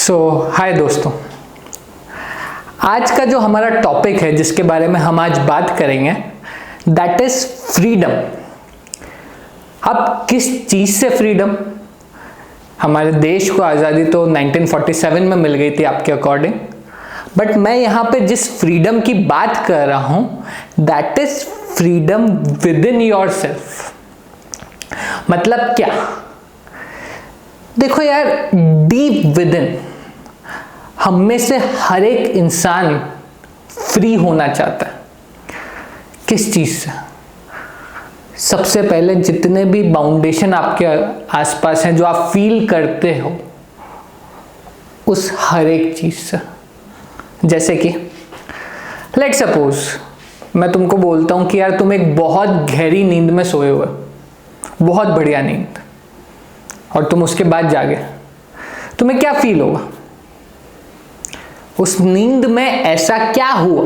हाय दोस्तों, आज का जो हमारा टॉपिक है जिसके बारे में हम आज बात करेंगे दैट इज फ्रीडम। अब किस चीज से फ्रीडम? हमारे देश को आज़ादी तो 1947 में मिल गई थी आपके अकॉर्डिंग, बट मैं यहाँ पे जिस फ्रीडम की बात कर रहा हूँ that is freedom with in your self. मतलब क्या? देखो यार, डीप विद इन हम में से हर एक इंसान फ्री होना चाहता है। किस चीज से? सबसे पहले जितने भी बाउंडेशन आपके आसपास हैं जो आप फील करते हो उस हर एक चीज से। जैसे कि लेट सपोज मैं तुमको बोलता हूं कि यार तुम एक बहुत गहरी नींद में सोए हुए, बहुत बढ़िया नींद, और तुम उसके बाद जागे, तुम्हें क्या फील होगा? उस नींद में ऐसा क्या हुआ?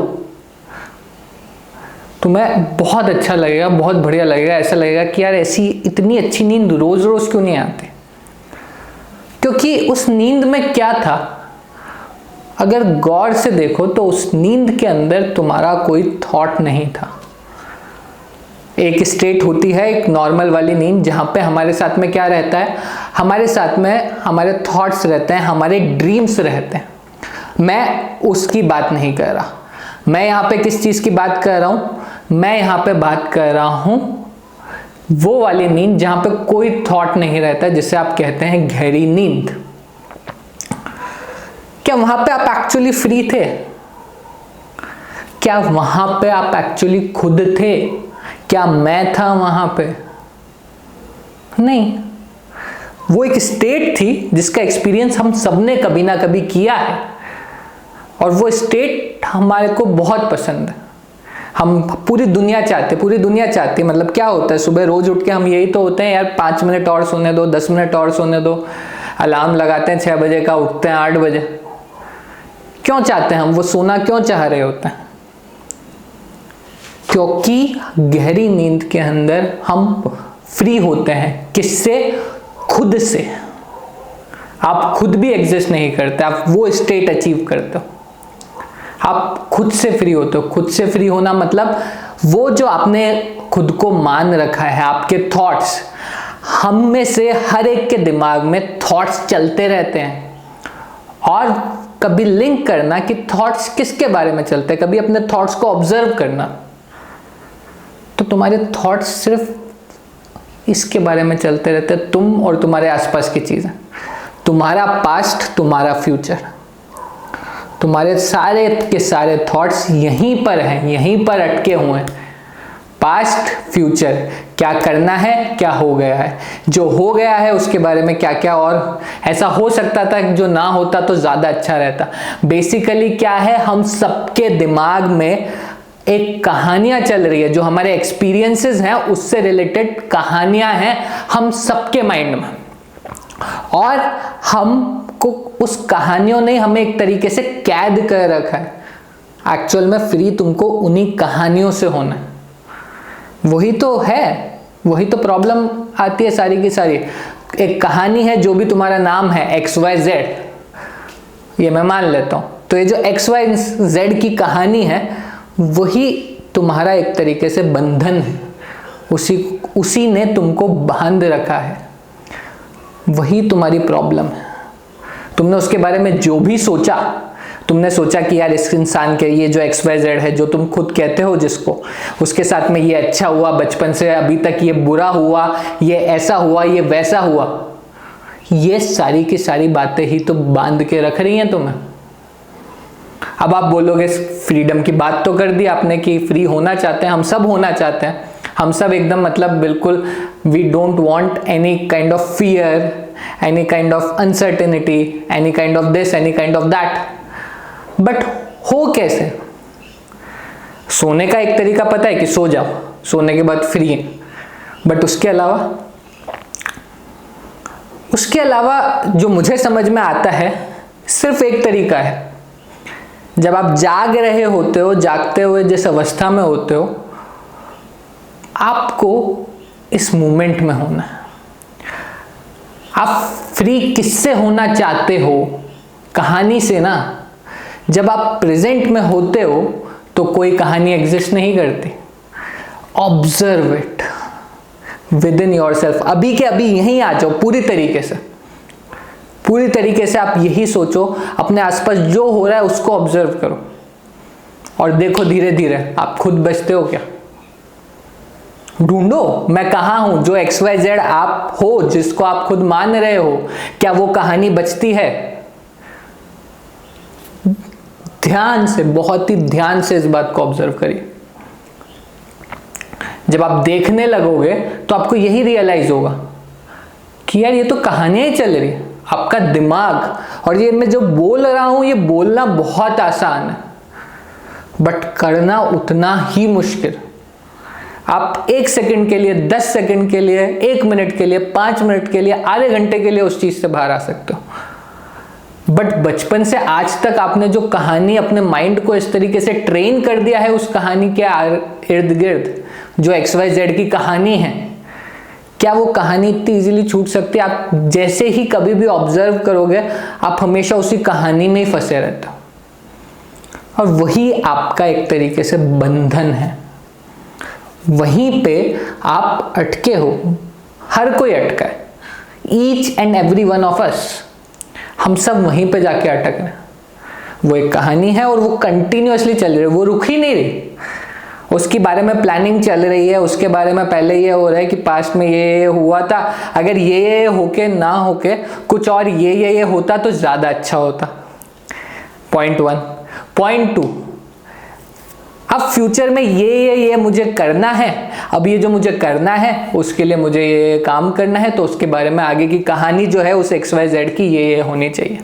तुम्हें बहुत अच्छा लगेगा, बहुत बढ़िया लगेगा, ऐसा लगेगा कि यार ऐसी इतनी अच्छी नींद रोज रोज क्यों नहीं आती? क्योंकि उस नींद में क्या था? अगर गौर से देखो तो उस नींद के अंदर तुम्हारा कोई थॉट नहीं था। एक स्टेट होती है एक नॉर्मल वाली नींद, जहां पे हमारे साथ में क्या रहता है? हमारे साथ में हमारे थॉट्स रहते हैं, हमारे ड्रीम्स रहते हैं। मैं उसकी बात नहीं कर रहा। मैं यहाँ पे किस चीज की बात कर रहा हूं? मैं यहाँ पे बात कर रहा हूं वो वाली नींद जहां पे कोई थॉट नहीं रहता, जिसे आप कहते हैं गहरी नींद। क्या वहां पे आप एक्चुअली फ्री थे? क्या वहां पे आप एक्चुअली खुद थे? क्या मैं था वहां पे? नहीं। वो एक स्टेट थी जिसका एक्सपीरियंस हम सबने कभी ना कभी किया है, और वो स्टेट हमारे को बहुत पसंद है। हम पूरी दुनिया चाहती है। मतलब क्या होता है, सुबह रोज उठ के हम यही तो होते हैं यार, 5 मिनट और सोने दो, 10 मिनट और सोने दो, अलार्म लगाते हैं 6 बजे का, उठते हैं 8 बजे। क्यों चाहते हैं हम? वो सोना क्यों चाह रहे होते हैं? क्योंकि गहरी नींद के अंदर हम फ्री होते हैं। किससे? खुद से। आप खुद भी एग्जिस्ट नहीं करते, आप वो स्टेट अचीव करते हो। आप खुद से फ्री होते हो। खुद से फ्री होना मतलब वो जो आपने खुद को मान रखा है, आपके थॉट्स। हम में से हर एक के दिमाग में थॉट्स चलते रहते हैं, और कभी लिंक करना कि थॉट्स किसके बारे में चलते हैं। कभी अपने थॉट्स को ऑब्जर्व करना, तो तुम्हारे थॉट्स सिर्फ इसके बारे में चलते रहते हैं, तुम और तुम्हारे आसपास की चीजें। तुम्हारा पास्ट, तुम्हारा फ्यूचर, तुम्हारे सारे के सारे थॉट्स यहीं पर हैं, यहीं पर अटके हुए हैं। पास्ट, फ्यूचर, क्या करना है, क्या हो गया है। जो हो गया है उसके बारे में क्या क्या और ऐसा हो सकता था, जो ना होता तो ज्यादा अच्छा रहता। बेसिकली क्या है, हम सबके दिमाग में एक कहानियां चल रही है, जो हमारे एक्सपीरियंसेस हैं उससे रिलेटेड कहानियां हैं हम सबके माइंड में, और हमको उस कहानियों ने हमें एक तरीके से कैद कर रखा है। एक्चुअल में फ्री तुमको उन्हीं कहानियों से होना है। वही तो है, वही तो प्रॉब्लम आती है सारी की सारी। एक कहानी है, जो भी तुम्हारा नाम है XYZ, ये मैं मान लेता हूं, तो ये जो XYZ की कहानी है वही तुम्हारा एक तरीके से बंधन है। उसी ने तुमको बांध रखा है। वही तुम्हारी प्रॉब्लम है। तुमने उसके बारे में जो भी सोचा, तुमने सोचा कि यार इस इंसान के, ये जो XYZ है, जो तुम खुद कहते हो जिसको, उसके साथ में ये अच्छा हुआ, बचपन से अभी तक ये बुरा हुआ, ये ऐसा हुआ, ये वैसा हुआ। ये सारी की सारी बातें ही तो बांध के रख रही हैं तुम्हें। अब आप बोलोगे फ्रीडम की बात तो कर दी आपने कि फ्री होना चाहते हैं, हम सब होना चाहते हैं। हम सब एकदम, मतलब बिल्कुल, we don't want any kind of fear, any kind of uncertainty, any kind of this, any kind of that. But हो कैसे? सोने का एक तरीका पता है कि सो जाओ, सोने के बाद फ्री है। बट उसके अलावा जो मुझे समझ में आता है, सिर्फ एक तरीका है। जब आप जाग रहे होते हो, जागते हुए जिस अवस्था में होते हो, आपको इस मोमेंट में होना है। आप फ्री किससे होना चाहते हो कहानी से ना, जब आप प्रेजेंट में होते हो तो कोई कहानी एग्जिस्ट नहीं करती। Observe it with in your self. अभी के अभी यहीं आ जाओ, पूरी तरीके से आप यही सोचो, अपने आसपास जो हो रहा है उसको ऑब्जर्व करो और देखो धीरे धीरे आप खुद बचते हो क्या। ढूंढो मैं कहाँ हूं, जो XYZ आप हो, जिसको आप खुद मान रहे हो, क्या वो कहानी बचती है। ध्यान से, बहुत ही ध्यान से इस बात को ऑब्जर्व करिए। जब आप देखने लगोगे तो आपको यही रियलाइज होगा कि यार ये तो कहानियां ही चल रही है। आपका दिमाग, और ये मैं जो बोल रहा हूं ये बोलना बहुत आसान है बट करना उतना ही मुश्किल। आप 1 सेकंड के लिए, 10 सेकंड के लिए, 1 मिनट के लिए, 5 मिनट के लिए, आधे घंटे के लिए उस चीज से बाहर आ सकते हो। बट बचपन से आज तक आपने जो कहानी अपने माइंड को इस तरीके से ट्रेन कर दिया है, उस कहानी के इर्द गिर्द जो XYZ की कहानी है, क्या वो कहानी इतनी इजीली छूट सकती है? आप जैसे ही कभी भी ऑब्जर्व करोगे आप हमेशा उसी कहानी में ही फंसे रहते हो, और वही आपका एक तरीके से बंधन है। वहीं पे आप अटके हो। हर कोई अटका है, each and every one of us, हम सब वहीं पे जाके अटक रहे हैं। वो एक कहानी है और वो कंटिन्यूअसली चल रही है, वो रुक ही नहीं रही। उसके बारे में प्लानिंग चल रही है, उसके बारे में पहले ये हो रहा है कि पास्ट में ये हुआ था, अगर ये होके ना होके कुछ और ये होता तो ज्यादा अच्छा होता। पॉइंट 1। पॉइंट 2, अब फ्यूचर में ये मुझे करना है, अब ये जो मुझे करना है उसके लिए मुझे ये काम करना है, तो उसके बारे में आगे की कहानी जो है उस XYZ की ये होनी चाहिए।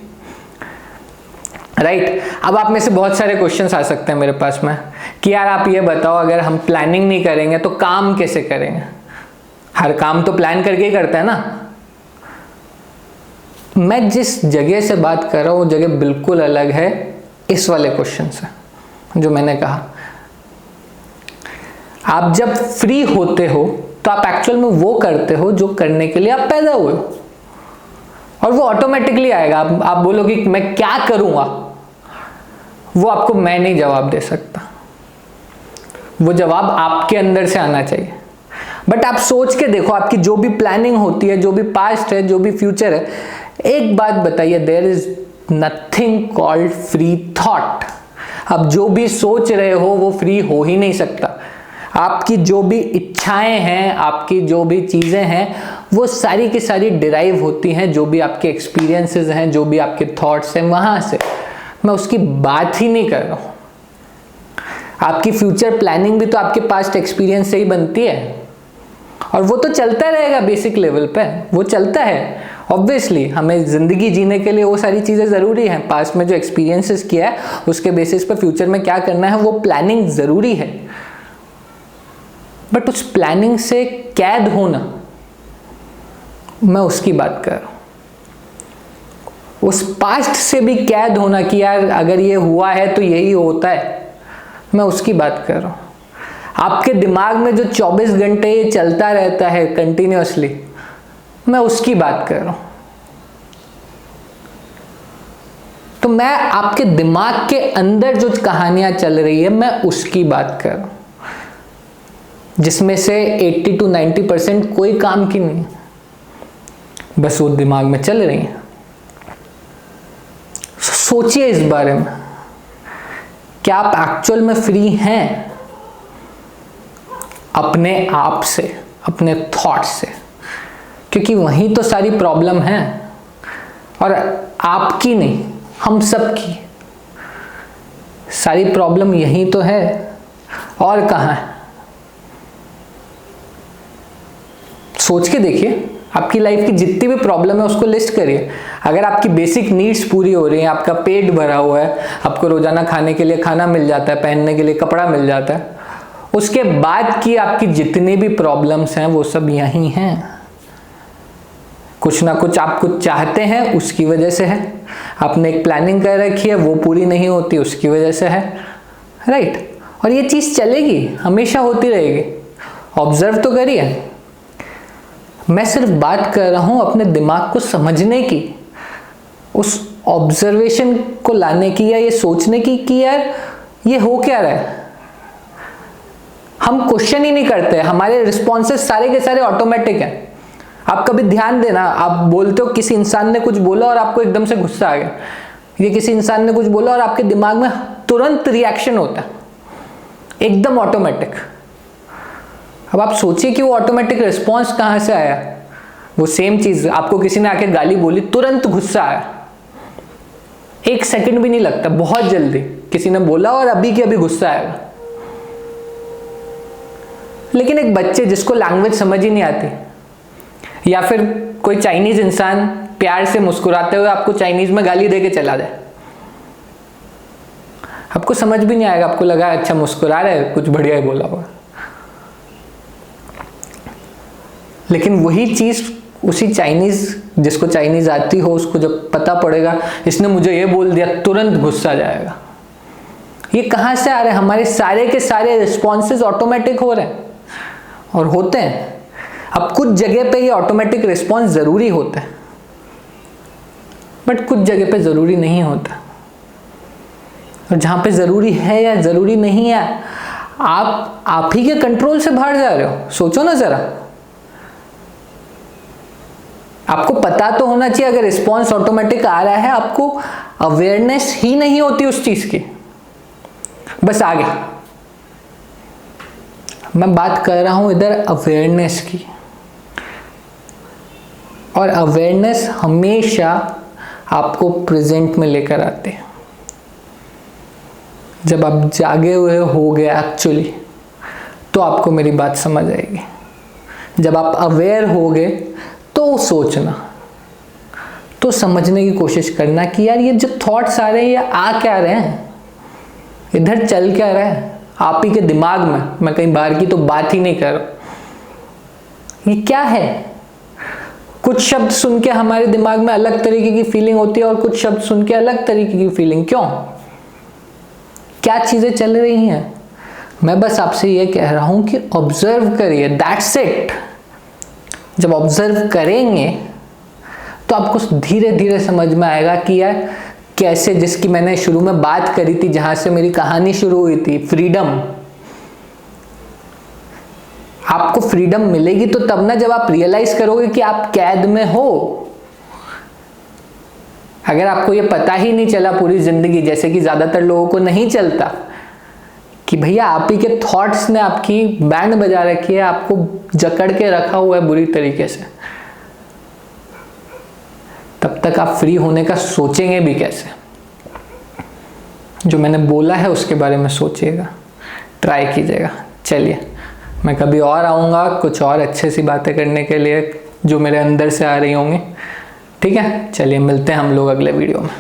राइट। अब आप में से बहुत सारे क्वेश्चंस आ सकते हैं मेरे पास में कि यार आप ये बताओ, अगर हम प्लानिंग नहीं करेंगे तो काम कैसे करेंगे? हर काम तो प्लान करके ही करता है ना। मैं जिस जगह से बात कर रहा हूं वो जगह बिल्कुल अलग है इस वाले क्वेश्चन से। जो मैंने कहा, आप जब फ्री होते हो तो आप एक्चुअल में वो करते हो जो करने के लिए आप पैदा हुए हो, और वो ऑटोमेटिकली आएगा। आप बोलोगे कि मैं क्या करूंगा, वो आपको मैं नहीं जवाब दे सकता, वो जवाब आपके अंदर से आना चाहिए। बट आप सोच के देखो, आपकी जो भी प्लानिंग होती है, जो भी पास्ट है, जो भी फ्यूचर है, एक बात बताइए, there is nothing called free thought. अब जो भी सोच रहे हो वो फ्री हो ही नहीं सकता। आपकी जो भी इच्छाएं हैं, आपकी जो भी चीजें हैं, वो सारी की सारी डिराइव होती हैं जो भी आपके एक्सपीरियंसेस हैं, जो भी आपके थॉट्स हैं, वहां से। मैं उसकी बात ही नहीं कर रहा हूं। आपकी फ्यूचर प्लानिंग भी तो आपके पास्ट एक्सपीरियंस से ही बनती है, और वो तो चलता रहेगा बेसिक लेवल पे, वो चलता है। ऑब्वियसली हमें जिंदगी जीने के लिए वो सारी चीजें जरूरी हैं। पास्ट में जो एक्सपीरियंसेस किया है उसके बेसिस पे फ्यूचर में क्या करना है वो प्लानिंग जरूरी है। बट उस प्लानिंग से कैद होना, मैं उसकी बात कर रहा हूं। उस पास्ट से भी कैद होना कि यार अगर ये हुआ है तो यही होता है, मैं उसकी बात कर रहा हूं। आपके दिमाग में जो 24 घंटे ये चलता रहता है कंटिन्यूअसली, मैं उसकी बात कर रहा हूं। तो मैं आपके दिमाग के अंदर जो कहानियां चल रही है मैं उसकी बात कर रहा हूं, जिसमें से 80 to 90% कोई काम की नहीं, बस वो दिमाग में चल रही है। सोचिए इस बारे में, क्या आप एक्चुअल में फ्री हैं अपने आप से, अपने थॉट्स से? क्योंकि वहीं तो सारी प्रॉब्लम है, और आपकी नहीं, हम सब की सारी प्रॉब्लम यहीं तो है, और कहाँ है? सोच के देखिए, आपकी लाइफ की जितनी भी प्रॉब्लम है उसको लिस्ट करिए। अगर आपकी बेसिक नीड्स पूरी हो रही हैं, आपका पेट भरा हुआ है, आपको रोजाना खाने के लिए खाना मिल जाता है, पहनने के लिए कपड़ा मिल जाता है, उसके बाद की आपकी जितनी भी प्रॉब्लम्स हैं वो सब यहीं हैं। कुछ ना कुछ आप कुछ चाहते हैं उसकी वजह से है, आपने एक प्लानिंग कर रखी है वो पूरी नहीं होती उसकी वजह से है, राइट। और ये चीज चलेगी, हमेशा होती रहेगी। ऑब्जर्व तो करिए। मैं सिर्फ बात कर रहा हूं अपने दिमाग को समझने की, उस ऑब्जर्वेशन को लाने की या ये सोचने की कि यार ये हो क्या रहा है। हम क्वेश्चन ही नहीं करते, हमारे रिस्पॉन्सेस सारे के सारे ऑटोमेटिक हैं। आप कभी ध्यान देना, आप बोलते हो किसी इंसान ने कुछ बोला और आपको एकदम से गुस्सा आ गया, ये किसी इंसान ने कुछ बोला और आपके दिमाग में तुरंत रिएक्शन होता है, एकदम ऑटोमेटिक। अब आप सोचिए कि वो ऑटोमेटिक रिस्पॉन्स कहाँ से आया। वो सेम चीज, आपको किसी ने आके गाली बोली, तुरंत गुस्सा आया, 1 सेकंड भी नहीं लगता, बहुत जल्दी किसी ने बोला और अभी के अभी गुस्सा आएगा। लेकिन एक बच्चे जिसको लैंग्वेज समझ ही नहीं आती, या फिर कोई चाइनीज इंसान प्यार से मुस्कुराते हुए आपको चाइनीज में गाली देके चला जाए, आपको समझ भी नहीं आएगा, आपको लगा अच्छा मुस्कुरा रहा है, कुछ बढ़िया ही बोला होगा। लेकिन वही चीज उसी चाइनीज, जिसको चाइनीज आती हो, उसको जब पता पड़ेगा इसने मुझे ये बोल दिया, तुरंत गुस्सा जाएगा। ये कहां से आ रहे हैं? हमारे सारे के सारे रिस्पॉन्सेज ऑटोमेटिक हो रहे हैं और होते हैं। अब कुछ जगह पे ये ऑटोमेटिक रिस्पॉन्स जरूरी होता है, बट कुछ जगह पे जरूरी नहीं होता। और जहां पे जरूरी है या जरूरी नहीं है, आप ही के कंट्रोल से बाहर जा रहे हो। सोचो ना जरा, आपको पता तो होना चाहिए अगर रिस्पॉन्स ऑटोमेटिक आ रहा है, आपको अवेयरनेस ही नहीं होती उस चीज की, बस आ गया। मैं बात कर रहा हूं इधर अवेयरनेस की, और अवेयरनेस हमेशा आपको प्रेजेंट में लेकर आते हैं। जब आप जागे हुए होगे एक्चुअली, तो आपको मेरी बात समझ आएगी। जब आप अवेयर होगे तो सोचना, तो समझने की कोशिश करना कि यार ये जो थॉट्स आ रहे हैं, ये आ क्या रहे हैं, इधर चल क्या रहा है आप ही के दिमाग में। मैं कहीं बाहर की तो बात ही नहीं कर रहा। ये क्या है? कुछ शब्द सुन के हमारे दिमाग में अलग तरीके की फीलिंग होती है और कुछ शब्द सुन के अलग तरीके की फीलिंग। क्यों? क्या चीजें चल रही हैं? मैं बस आपसे ये कह रहा हूं कि ऑब्जर्व करिए, दैट्स इट। जब ऑब्जर्व करेंगे तो आपको धीरे धीरे समझ में आएगा कि यार कैसे, जिसकी मैंने शुरू में बात करी थी, जहां से मेरी कहानी शुरू हुई थी, फ्रीडम। आपको फ्रीडम मिलेगी तो तब ना, जब आप रियलाइज करोगे कि आप कैद में हो। अगर आपको ये पता ही नहीं चला पूरी जिंदगी, जैसे कि ज्यादातर लोगों को नहीं चलता, कि भैया आप ही के थॉट्स ने आपकी बैंड बजा रखी है, आपको जकड़ के रखा हुआ है बुरी तरीके से, तब तक आप फ्री होने का सोचेंगे भी कैसे? जो मैंने बोला है उसके बारे में सोचिएगा, ट्राई कीजिएगा। चलिए, मैं कभी और आऊँगा कुछ और अच्छे सी बातें करने के लिए जो मेरे अंदर से आ रही होंगी। ठीक है, चलिए मिलते हैं हम लोग अगले वीडियो में।